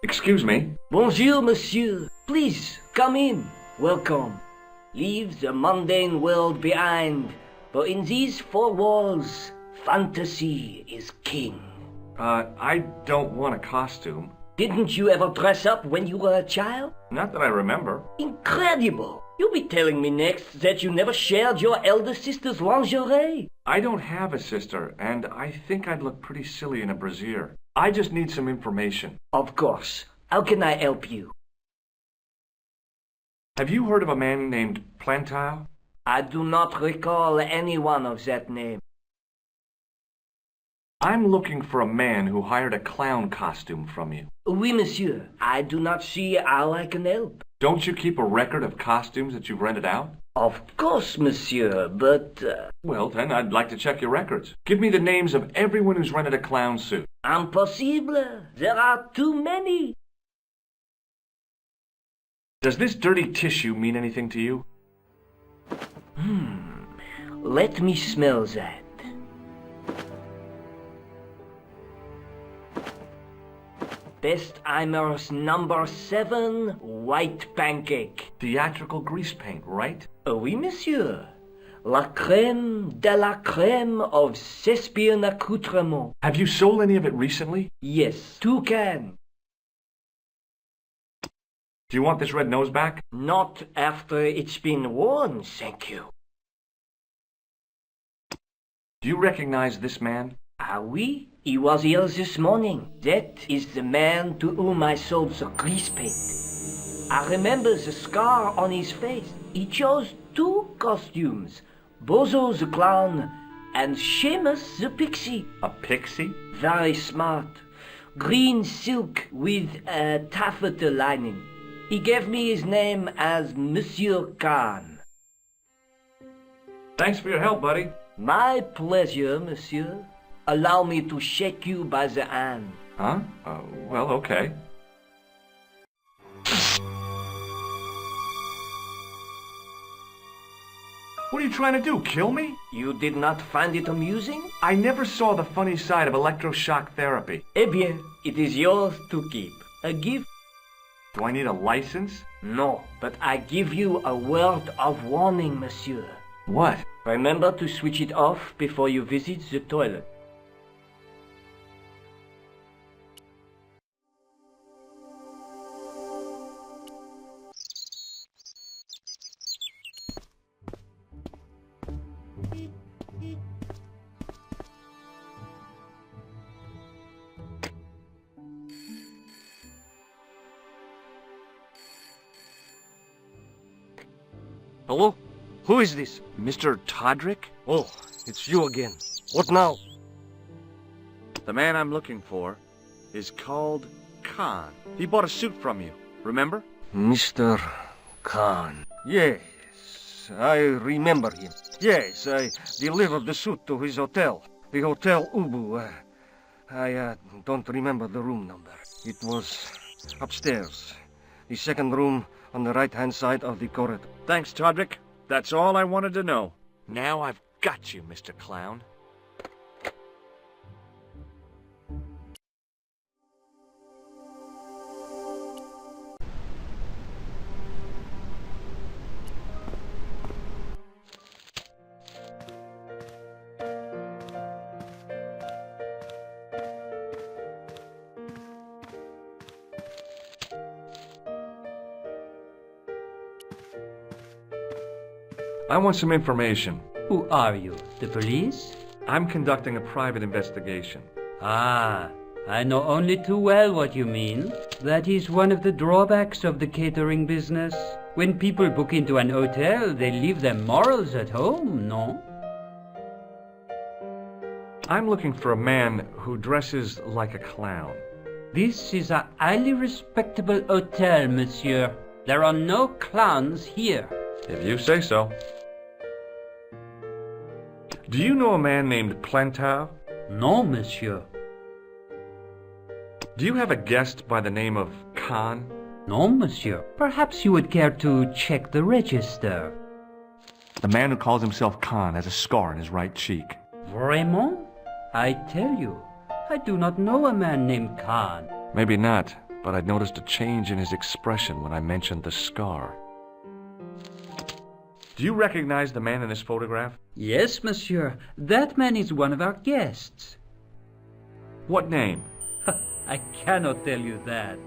Excuse me? Bonjour, monsieur. Please, come in. Welcome. Leave the mundane world behind, but in these four walls, fantasy is king. I don't want a costume. Didn't you ever dress up when you were a child? Not that I remember. Incredible! You'll be telling me next that you never shared your elder sister's lingerie. I don't have a sister, and I think I'd look pretty silly in a brassiere. I just need some information. Of course. How can I help you? Have you heard of a man named Plantile? I do not recall anyone of that name. I'm looking for a man who hired a clown costume from you. Oui, monsieur. I do not see how I can help. Don't you keep a record of costumes that you've rented out? Of course, monsieur, but... Well, then, I'd like to check your records. Give me the names of everyone who's rented a clown suit. Impossible. There are too many. Does this dirty tissue mean anything to you? Let me smell that. Bestheimer's number 7 white pancake. Theatrical grease paint, right? Oui, monsieur. La crème de la crème of Thespian accoutrement. Have you sold any of it recently? Yes, 2 cans. Do you want this red nose back? Not after it's been worn, thank you. Do you recognize this man? Ah oui, he was here this morning. That is the man to whom I sold the grease paint. I remember the scar on his face. He chose 2 costumes. Bozo the clown and Seamus the pixie. A pixie? Very smart. Green silk with a taffeta lining. He gave me his name as Monsieur Khan. Thanks for your help, buddy. My pleasure, monsieur. Allow me to shake you by the hand. Huh? Well, okay. What are you trying to do, kill me? You did not find it amusing? I never saw the funny side of electroshock therapy. Eh bien, it is yours to keep. A gift? Do I need a license? No, but I give you a word of warning, monsieur. What? Remember to switch it off before you visit the toilet. Hello? Who is this? Mr. Todrick? Oh, it's you again. What now? The man I'm looking for is called Khan. He bought a suit from you, remember? Mr. Khan. Yes, I remember him. Yes, I delivered the suit to his hotel. The Hotel Ubu. I don't remember the room number. It was upstairs. The second room on the right-hand side of the corridor. Thanks, Todrick. That's all I wanted to know. Now I've got you, Mr. Clown. I want some information. Who are you? The police? I'm conducting a private investigation. Ah, I know only too well what you mean. That is one of the drawbacks of the catering business. When people book into an hotel, they leave their morals at home, no? I'm looking for a man who dresses like a clown. This is a highly respectable hotel, monsieur. There are no clowns here. If you say so. Do you know a man named Plantau? No, monsieur. Do you have a guest by the name of Khan? No, monsieur. Perhaps you would care to check the register. The man who calls himself Khan has a scar on his right cheek. Vraiment? I tell you, I do not know a man named Khan. Maybe not, but I'd noticed a change in his expression when I mentioned the scar. Do you recognize the man in this photograph? Yes, monsieur. That man is one of our guests. What name? I cannot tell you that.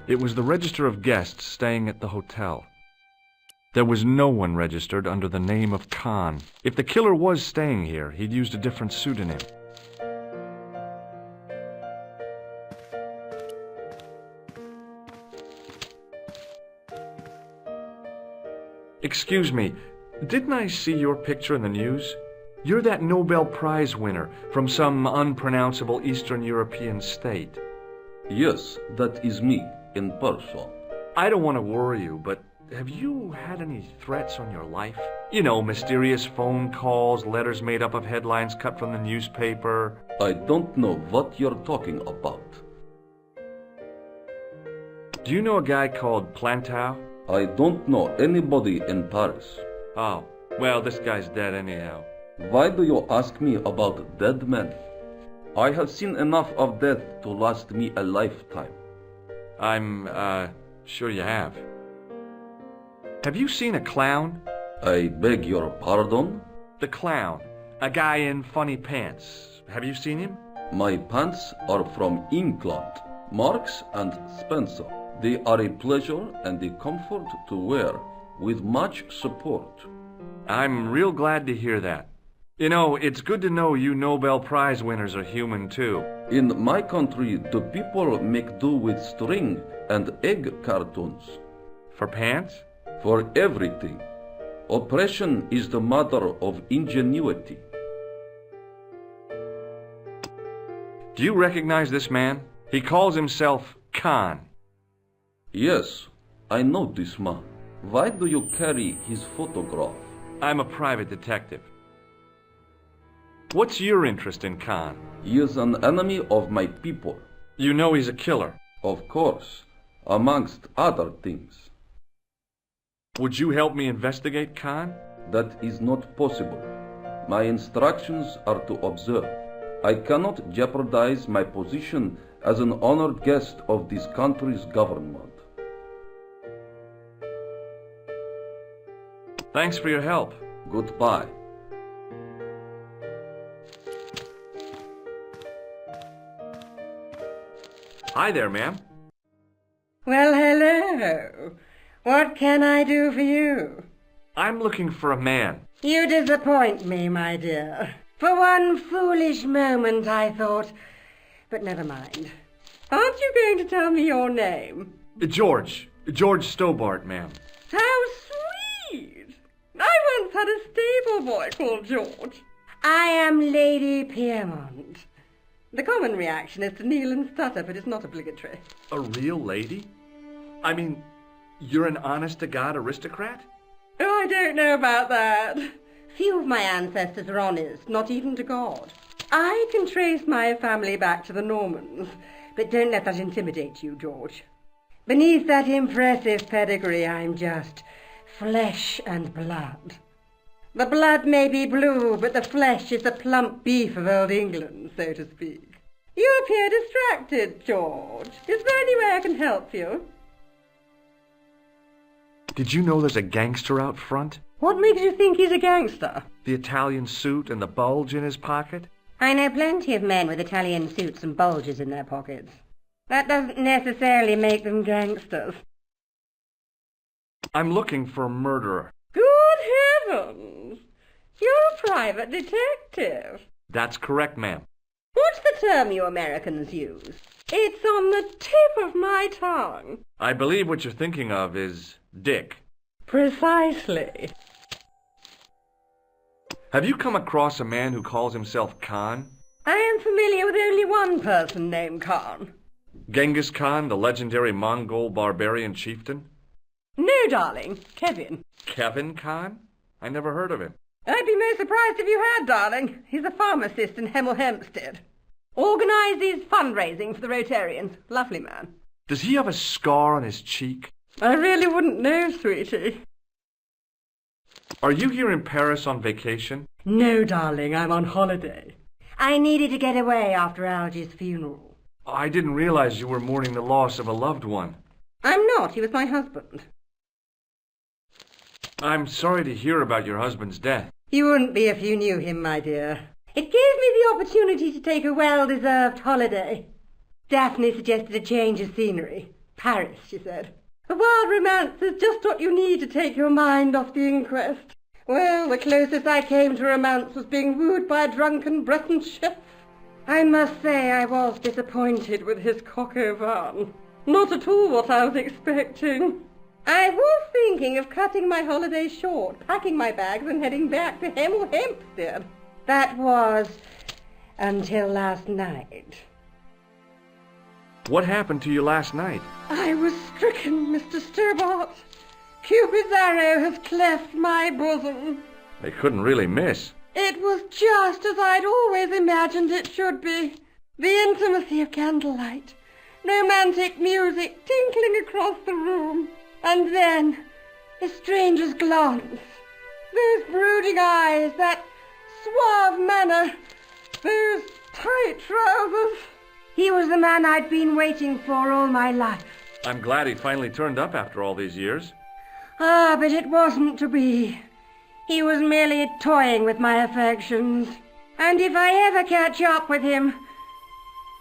It was the register of guests staying at the hotel. There was no one registered under the name of Khan. If the killer was staying here, he'd used a different pseudonym. Excuse me, didn't I see your picture in the news? You're that Nobel Prize winner from some unpronounceable Eastern European state. Yes, that is me, in person. I don't want to worry you, but have you had any threats on your life? You know, mysterious phone calls, letters made up of headlines cut from the newspaper. I don't know what you're talking about. Do you know a guy called Plantow? I don't know anybody in Paris. Oh, well, this guy's dead anyhow. Why do you ask me about dead men? I have seen enough of death to last me a lifetime. I'm, sure you have. Have you seen a clown? I beg your pardon? The clown. A guy in funny pants. Have you seen him? My pants are from England, Marks and Spencer. They are a pleasure and a comfort to wear, with much support. I'm real glad to hear that. You know, it's good to know you Nobel Prize winners are human too. In my country, the people make do with string and egg cartoons. For pants? For everything. Oppression is the mother of ingenuity. Do you recognize this man? He calls himself Khan. Yes, I know this man. Why do you carry his photograph? I'm a private detective. What's your interest in Khan? He is an enemy of my people. You know he's a killer. Of course, amongst other things. Would you help me investigate Khan? That is not possible. My instructions are to observe. I cannot jeopardize my position as an honored guest of this country's government. Thanks for your help. Goodbye. Hi there, ma'am. Well, hello. What can I do for you? I'm looking for a man. You disappoint me, my dear. For one foolish moment I thought... But never mind. Aren't you going to tell me your name? George Stobart, ma'am. How sweet! I once had a stable boy called George. I am Lady Piermont. The common reaction is to kneel and stutter, but it's not obligatory. A real lady? I mean, you're an honest-to-God aristocrat? Oh, I don't know about that. Few of my ancestors are honest, not even to God. I can trace my family back to the Normans, but don't let that intimidate you, George. Beneath that impressive pedigree, I'm just flesh and blood. The blood may be blue, but the flesh is the plump beef of old England, so to speak. You appear distracted, George. Is there any way I can help you? Did you know there's a gangster out front? What makes you think he's a gangster? The Italian suit and the bulge in his pocket? I know plenty of men with Italian suits and bulges in their pockets. That doesn't necessarily make them gangsters. I'm looking for a murderer. Good heavens! You're a private detective. That's correct, ma'am. What's the term you Americans use? It's on the tip of my tongue. I believe what you're thinking of is Dick. Precisely. Have you come across a man who calls himself Khan? I am familiar with only one person named Khan. Genghis Khan, the legendary Mongol barbarian chieftain? No, darling. Kevin. Kevin Khan? I never heard of him. I'd be most surprised if you had, darling. He's a pharmacist in Hemel Hempstead. Organises fundraising for the Rotarians. Lovely man. Does he have a scar on his cheek? I really wouldn't know, sweetie. Are you here in Paris on vacation? No, darling, I'm on holiday. I needed to get away after Algy's funeral. I didn't realize you were mourning the loss of a loved one. I'm not. He was my husband. I'm sorry to hear about your husband's death. You wouldn't be if you knew him, my dear. It gave me the opportunity to take a well-deserved holiday. Daphne suggested a change of scenery. Paris, she said. A wild romance is just what you need to take your mind off the inquest. Well, the closest I came to romance was being wooed by a drunken Breton chef. I must say I was disappointed with his coq au vin. Not at all what I was expecting. I was thinking of cutting my holiday short, packing my bags and heading back to Hemel Hempstead. That was until last night. What happened to you last night? I was stricken, Mr. Stobart. Cupid's arrow has cleft my bosom. They couldn't really miss. It was just as I'd always imagined it should be. The intimacy of candlelight, romantic music tinkling across the room, and then a stranger's glance. Those brooding eyes, that suave manner, those tight trousers. He was the man I'd been waiting for all my life. I'm glad he finally turned up after all these years. Ah, but it wasn't to be. He was merely toying with my affections. And if I ever catch up with him,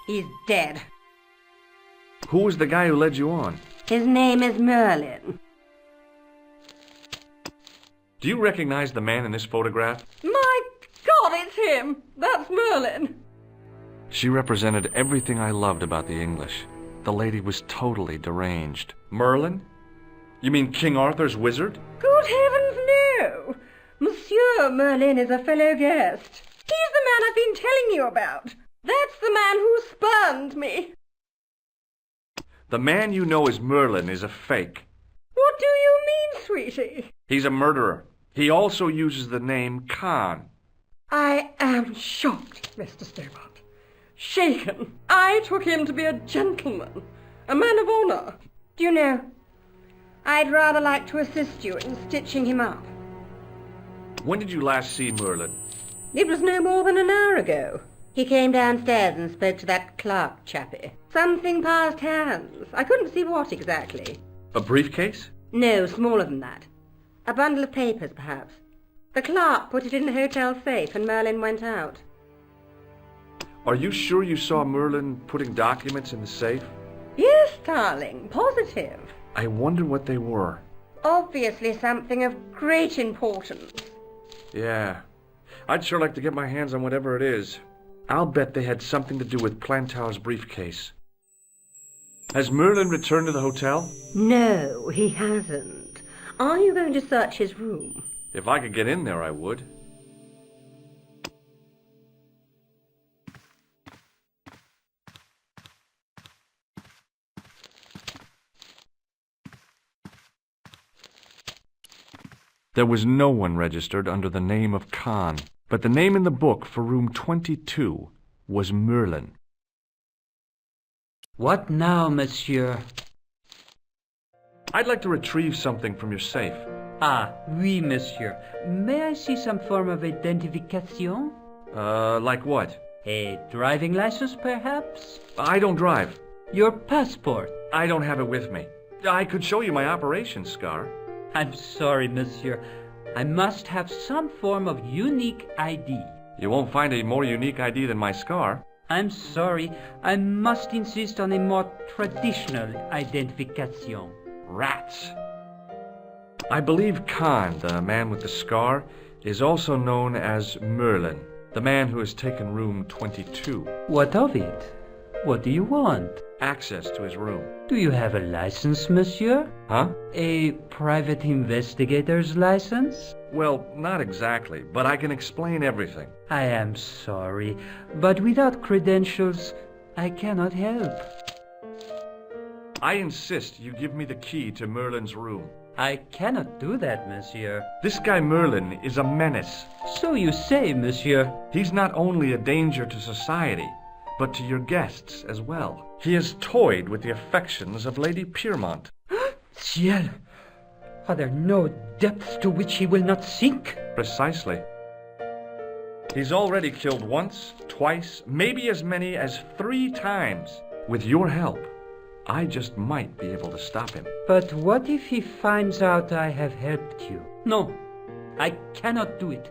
he's dead. Who was the guy who led you on? His name is Merlin. Do you recognize the man in this photograph? My God, it's him! That's Merlin! She represented everything I loved about the English. The lady was totally deranged. Merlin? You mean King Arthur's wizard? Good heavens, no! Monsieur Merlin is a fellow guest. He's the man I've been telling you about. That's the man who spurned me. The man you know as Merlin is a fake. What do you mean, sweetie? He's a murderer. He also uses the name Khan. I am shocked, Mr. Stobart. Shaken. I took him to be a gentleman, a man of honour. Do you know, I'd rather like to assist you in stitching him up. When did you last see Merlin? It was no more than an hour ago. He came downstairs and spoke to that clerk chappie. Something passed hands. I couldn't see what exactly. A briefcase? No, smaller than that. A bundle of papers, perhaps. The clerk put it in the hotel safe and Merlin went out. Are you sure you saw Merlin putting documents in the safe? Yes, darling, positive. I wonder what they were. Obviously something of great importance. Yeah. I'd sure like to get my hands on whatever it is. I'll bet they had something to do with Plantow's briefcase. Has Merlin returned to the hotel? No, he hasn't. Are you going to search his room? If I could get in there, I would. There was no one registered under the name of Khan, but the name in the book for room 22 was Merlin. What now, monsieur? I'd like to retrieve something from your safe. Ah, oui, monsieur. May I see some form of identification? Like what? A driving license, perhaps? I don't drive. Your passport? I don't have it with me. I could show you my operation scar. I'm sorry, monsieur. I must have some form of unique ID. You won't find a more unique ID than my scar. I'm sorry. I must insist on a more traditional identification. Rats. I believe Khan, the man with the scar, is also known as Merlin, the man who has taken room 22. What of it? What do you want? Access to his room. Do you have a license, monsieur? Huh? A private investigator's license? Well, not exactly, but I can explain everything. I am sorry, but without credentials, I cannot help. I insist you give me the key to Merlin's room. I cannot do that, monsieur. This guy Merlin is a menace. So you say, monsieur. He's not only a danger to society, but to your guests as well. He has toyed with the affections of Lady Piermont. Ciel! Are there no depths to which he will not sink? Precisely. He's already killed once, twice, maybe as many as 3 times. With your help, I just might be able to stop him. But what if he finds out I have helped you? No, I cannot do it.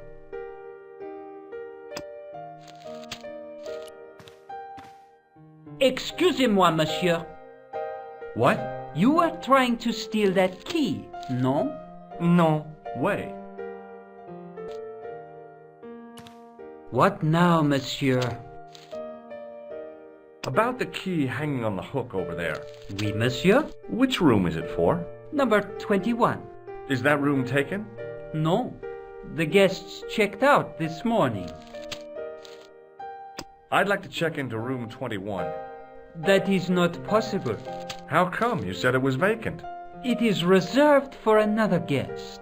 Excusez-moi, monsieur. What? You were trying to steal that key, no? No way. What now, monsieur? About the key hanging on the hook over there. Oui, monsieur. Which room is it for? Number 21. Is that room taken? No, the guests checked out this morning. I'd like to check into room 21. That is not possible. How come? You said it was vacant. It is reserved for another guest.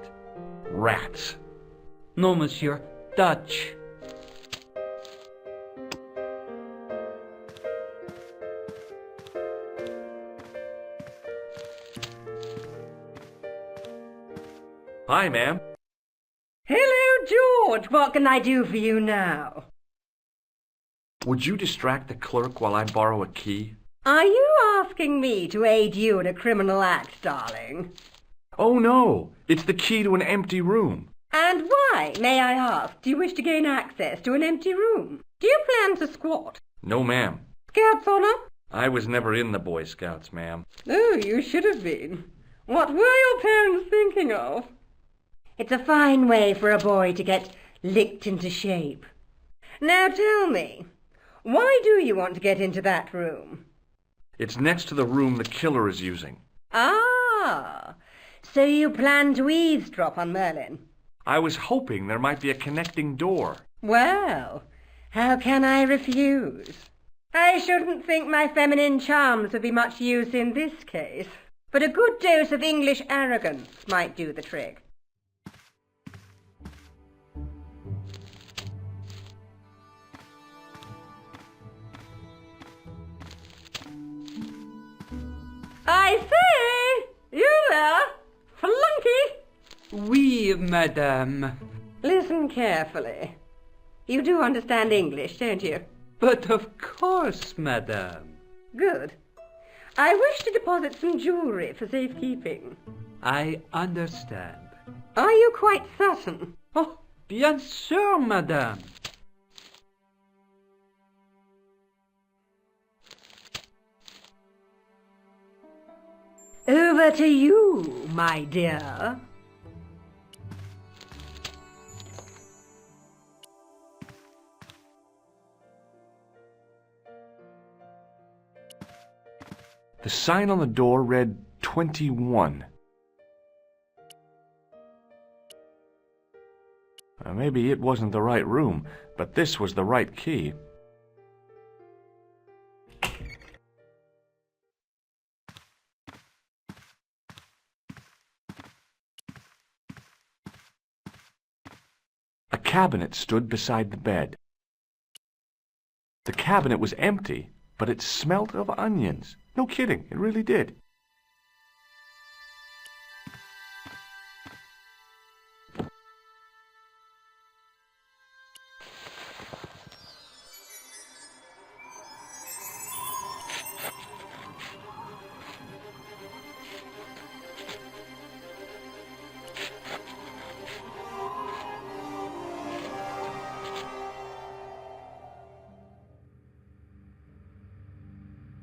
Rats. No, monsieur. Dutch. Hi, ma'am. Hello, George. What can I do for you now? Would you distract the clerk while I borrow a key? Are you asking me to aid you in a criminal act, darling? Oh, no. It's the key to an empty room. And why, may I ask, do you wish to gain access to an empty room? Do you plan to squat? No, ma'am. Scouts honor? I was never in the Boy Scouts, ma'am. Oh, you should have been. What were your parents thinking of? It's a fine way for a boy to get licked into shape. Now tell me, why do you want to get into that room? It's next to the room the killer is using. Ah, so you plan to eavesdrop on Merlin? I was hoping there might be a connecting door. Well, how can I refuse? I shouldn't think my feminine charms would be much use in this case, but a good dose of English arrogance might do the trick. I say! You there? Flunky! Oui, madame. Listen carefully. You do understand English, don't you? But of course, madame. Good. I wish to deposit some jewellery for safekeeping. I understand. Are you quite certain? Oh, bien sûr, madame. Over to you, my dear. The sign on the door read 21. Maybe it wasn't the right room, but this was the right key. A cabinet stood beside the bed. The cabinet was empty, but it smelt of onions. No kidding, it really did.